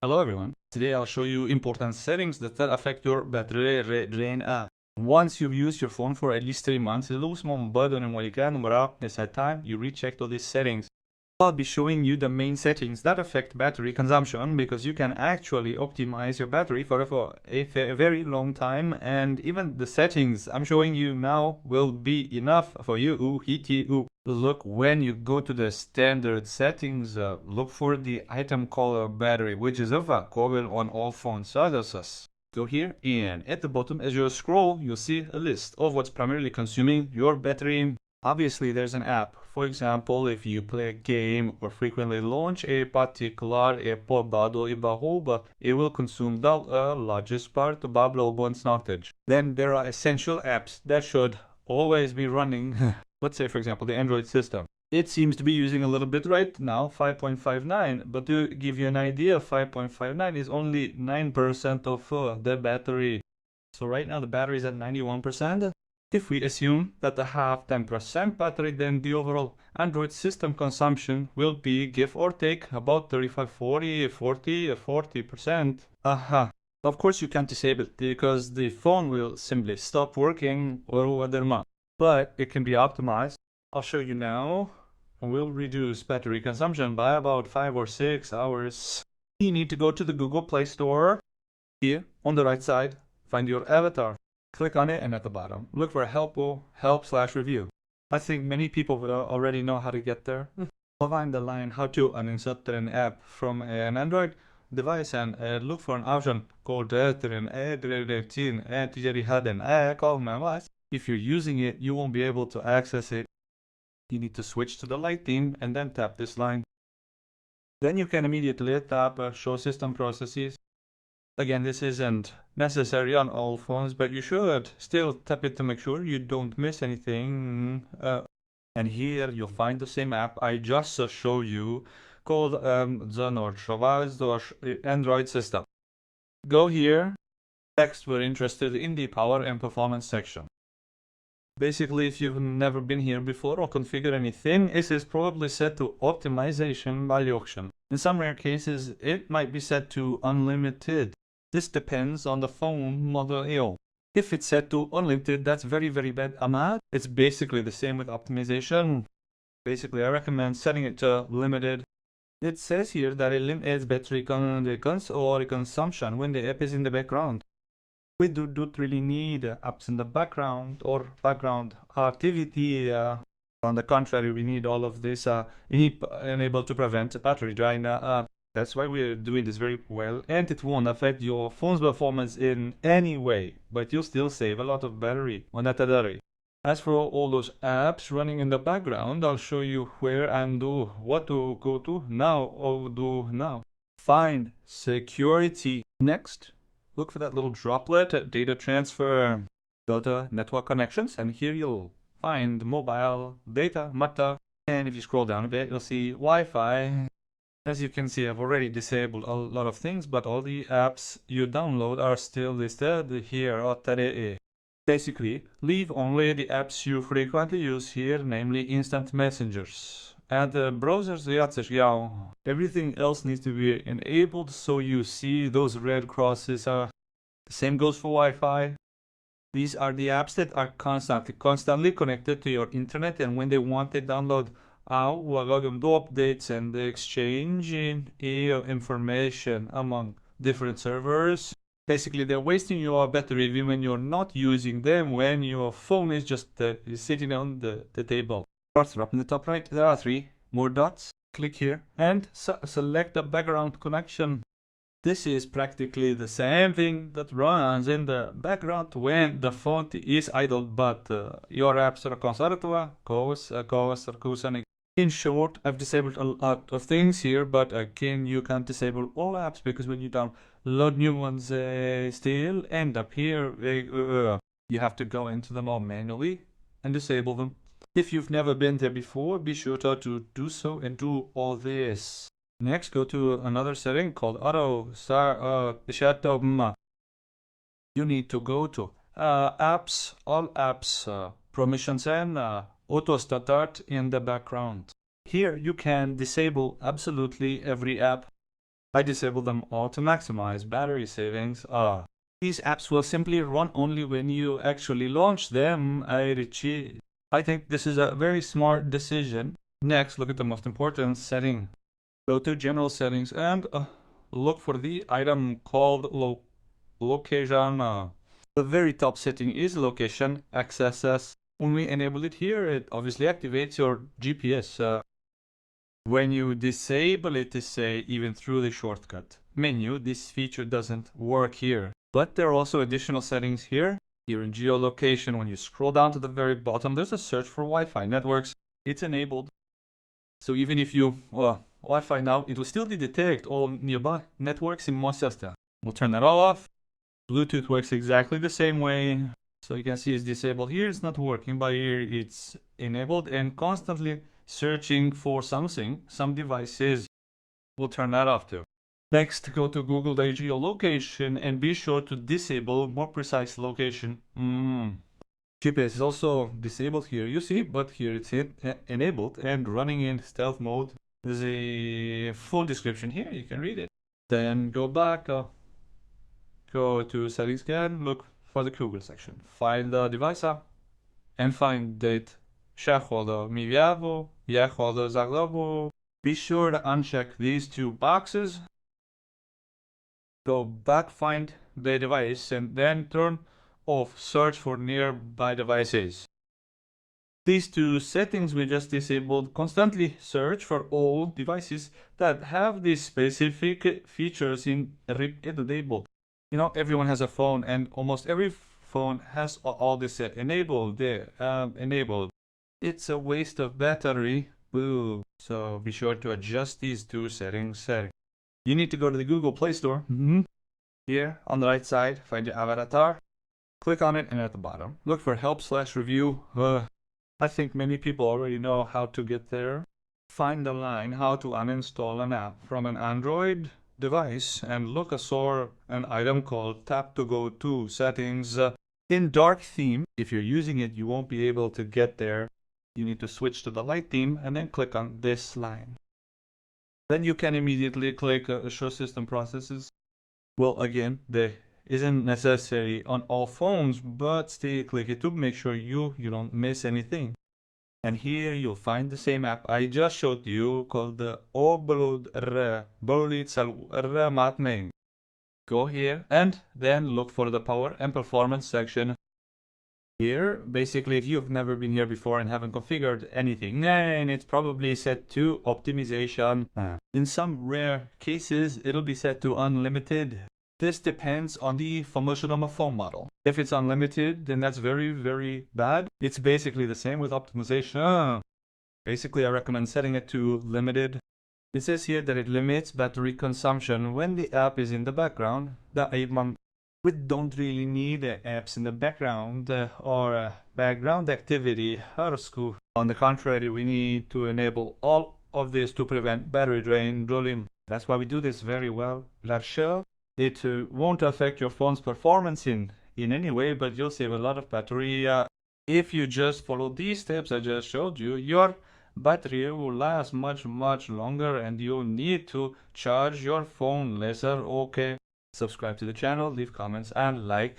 Hello everyone. Today I'll show you important settings that affect your battery drain. Once you've used your phone for at least 3 months, lose more button and it's time you recheck all these settings. I'll be showing you the main settings that affect battery consumption because you can actually optimize your battery for a very long time, and even the settings I'm showing you now will be enough for you. Look, when you go to the standard settings, look for the item called battery, which is available on all phone sizes. Go here, and at the bottom as you scroll, you'll see a list of what's primarily consuming your battery. Obviously, there's an app. For example, if you play a game or frequently launch a particular app, it will consume the largest part of one's knowledge. Then there are essential apps that should always be running. Let's say, for example, the Android system. It seems to be using a little bit right now, 5.59, but to give you an idea, 5.59 is only 9% of the battery. So right now the battery is at 91%. If we assume that I have 10% battery, then the overall Android system consumption will be, give or take, about 35, 40%. Of course you can't disable it because the phone will simply stop working over the month, but it can be optimized. I'll show you now. We'll reduce battery consumption by about 5 or 6 hours. You need to go to the Google Play Store. Here on the right side, find your avatar. Click on it, and at the bottom, look for help/review. I think many people will already know how to get there. Find the line how to uninstall an app from an Android device and look for an option called If you're using it, you won't be able to access it. You need to switch to the light theme and then tap this line. Then you can immediately tap Show System Processes. Again, this isn't necessary on all phones, but you should still tap it to make sure you don't miss anything. And here you'll find the same app I just showed you called the Android system. Go here. Next, we're interested in the power and performance section. Basically, if you've never been here before or configured anything, this is probably set to optimization by auction. In some rare cases, it might be set to unlimited. This depends on the phone model. If it's set to unlimited, that's very bad. It's basically the same with optimization. Basically, I recommend setting it to limited. It says here that it limits battery consumption when the app is in the background. We don't really need apps in the background or background activity. On the contrary, we need all of this enabled to prevent battery drain. That's why we're doing this very well, and it won't affect your phone's performance in any way, but you'll still save a lot of battery on that battery. As for all those apps running in the background, I'll show you where and what to go to now. Find security. Next, look for that little droplet, data transfer. Go to network connections, and here you'll find mobile, data, matter, and if you scroll down a bit, you'll see Wi-Fi. As you can see, I've already disabled a lot of things, but all the apps you download are still listed here. Basically, leave only the apps you frequently use here, namely instant messengers. And the browsers, everything else needs to be enabled, so you see those red crosses. The same goes for Wi-Fi. These are the apps that are constantly connected to your internet, and when they want to download updates and exchanging information among different servers. Basically, they're wasting your battery when you're not using them, when your phone is just sitting on the table. Up in the top right, there are 3 more dots. Click here and select the background connection. This is practically the same thing that runs in the background when the phone is idle, but your apps are constantly. In short, I've disabled a lot of things here, but again, you can't disable all apps because when you download new ones, still end up here. You have to go into them all manually and disable them. If you've never been there before, be sure to do so and do all this. Next, go to another setting called Auto Shutdown. You need to go to apps, all apps, permissions, and auto start in the background. Here you can disable absolutely every app. I disabled them all to maximize battery savings. These apps will simply run only when you actually launch them. I think this is a very smart decision. Next, look at the most important setting. Go to General Settings and look for the item called Location. The very top setting is Location Access. When we enable it here, it obviously activates your GPS. When you disable it, even through the shortcut menu, this feature doesn't work here. But there are also additional settings here. Here in geolocation, when you scroll down to the very bottom, there's a search for Wi-Fi networks. It's enabled. So even if you Wi-Fi now, it will still detect all nearby networks in Manchester. We'll turn that all off. Bluetooth works exactly the same way. So you can see it's disabled here, it's not working, but here it's enabled and constantly searching for something, some devices. We'll turn that off too. Next, go to Google geolocation and be sure to disable more precise location. GPS is also disabled here, you see, but here it's enabled and running in stealth mode. There's a full description here, you can read it. Then go back, go to settings again, look for the Google section. Find the device app and find date. Shareholder MIUI, shareholder Zaglobo. Be sure to uncheck these two boxes. Go back, find the device, and then turn off search for nearby devices. These two settings we just disabled constantly search for all devices that have these specific features enabled. You know, everyone has a phone and almost every phone has all this enabled there, enabled. It's a waste of battery. Boo. So be sure to adjust these two settings. You need to go to the Google Play Store. Here on the right side, find your avatar. Click on it and at the bottom, look for help/review. I think many people already know how to get there. Find the line how to uninstall an app from an Android device and look for an item called tap to go to settings. In dark theme, if you're using it, you won't be able to get there. You need to switch to the light theme and then click on this line. Then you can immediately click show system processes. Well, again, there isn't necessary on all phones, but still click it to make sure you don't miss anything. And here you'll find the same app I just showed you called the OPPO. Go here and then look for the power and performance section. Here, basically, if you've never been here before and haven't configured anything, and it's probably set to optimization. In some rare cases, it'll be set to unlimited. This depends on the Functional phone model. If it's unlimited, then that's very, very bad. It's basically the same with optimization. Basically, I recommend setting it to limited. It says here that it limits battery consumption when the app is in the background. We don't really need apps in the background or background activity or school. On the contrary, we need to enable all of this to prevent battery drain. That's why we do this very well. It won't affect your phone's performance in any way, but you'll save a lot of battery. If you just follow these steps I just showed you, your battery will last much longer and you'll need to charge your phone lesser. Okay. Subscribe to the channel, leave comments and like.